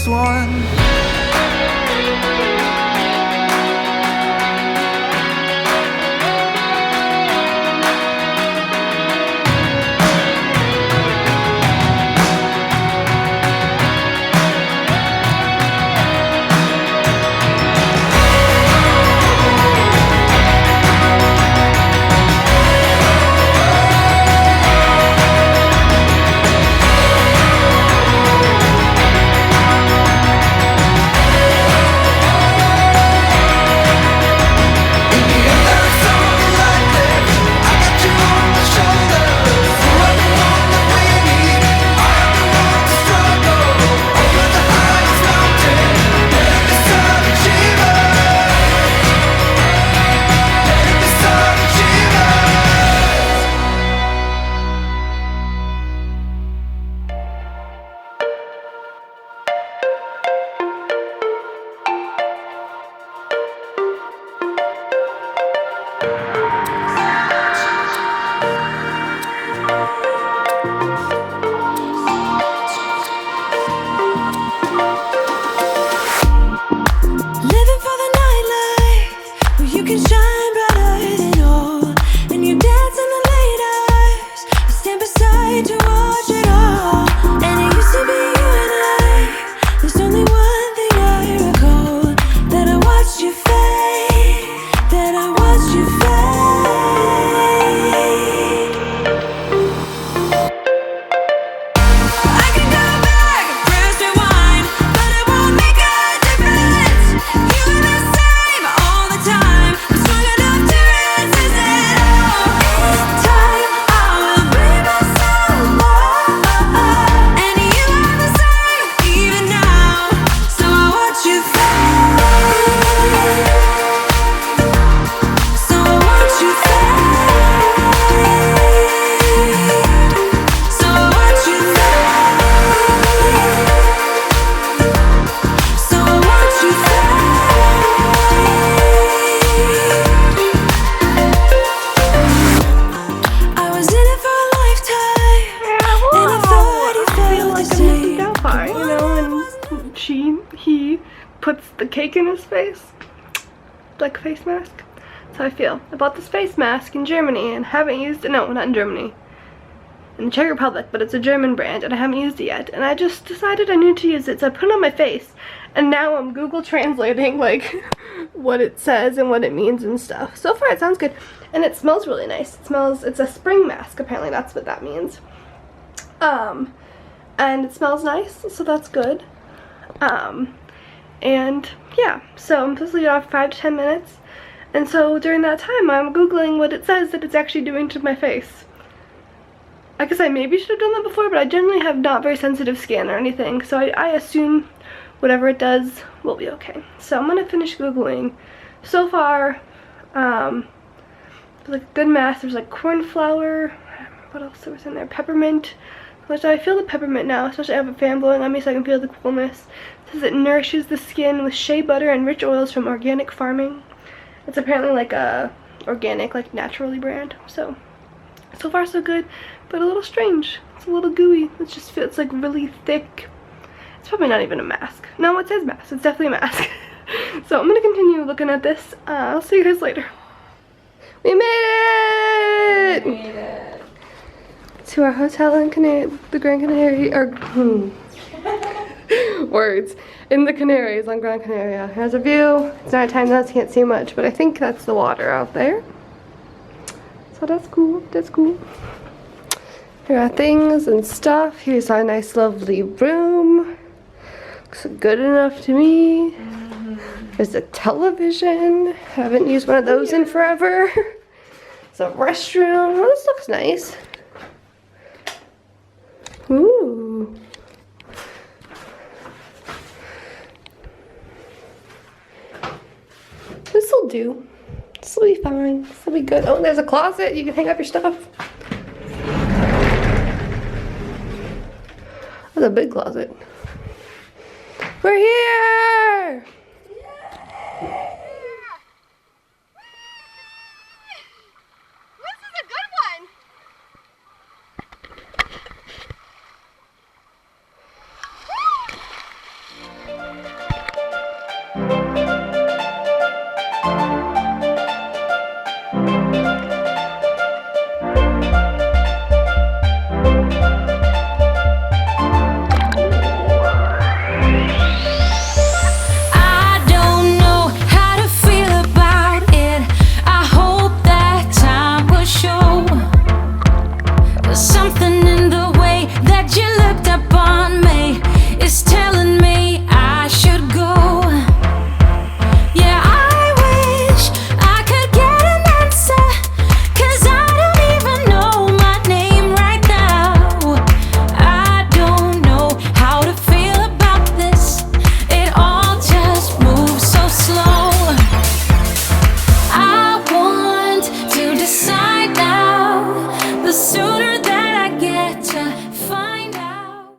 first one. puts the cake in his face, like a face mask. That's how I feel. I bought this face mask in Germany and haven't used it. No, not in Germany. In the Czech Republic, but it's a German brand and I haven't used it yet. And I just decided I need to use it, so I put it on my face. And now I'm Google translating like what it says and what it means and stuff. So far it sounds good. And it smells really nice. It's a spring mask, apparently that's what that means. And it smells nice, so that's good. And yeah, so I'm supposed to leave it off for 5 to 10 minutes. And so during that time I'm Googling what it says that it's actually doing to my face. I guess I maybe should have done that before, but I generally have not very sensitive skin or anything, so I assume whatever it does will be okay. So I'm gonna finish Googling. So far, there's like a good mask. There's like corn flour, what else there was in there? Peppermint, which I feel the peppermint now, especially I have a fan blowing on me so I can feel the coolness. It says it nourishes the skin with shea butter and rich oils from organic farming. It's apparently like a organic, like naturally brand. So far so good, but a little strange. It's a little gooey. It just feels like really thick. It's probably not even a mask. No, it says mask. It's definitely a mask. So I'm gonna continue looking at this. I'll see you guys later. We made it! We made it. To our hotel in the Grand Canary, or words, in the Canaries on Gran Canaria. Here's a view. It's nighttime though, so you can't see much, but I think that's the water out there. So that's cool. That's cool. Here are things and stuff. Here's our nice lovely room. Looks good enough to me. There's a television. Haven't used one of those in forever. There's a restroom. Oh, this looks nice. Ooh. This'll do. This'll be fine. This'll be good. Oh, there's a closet. You can hang up your stuff. That's a big closet. We're here! something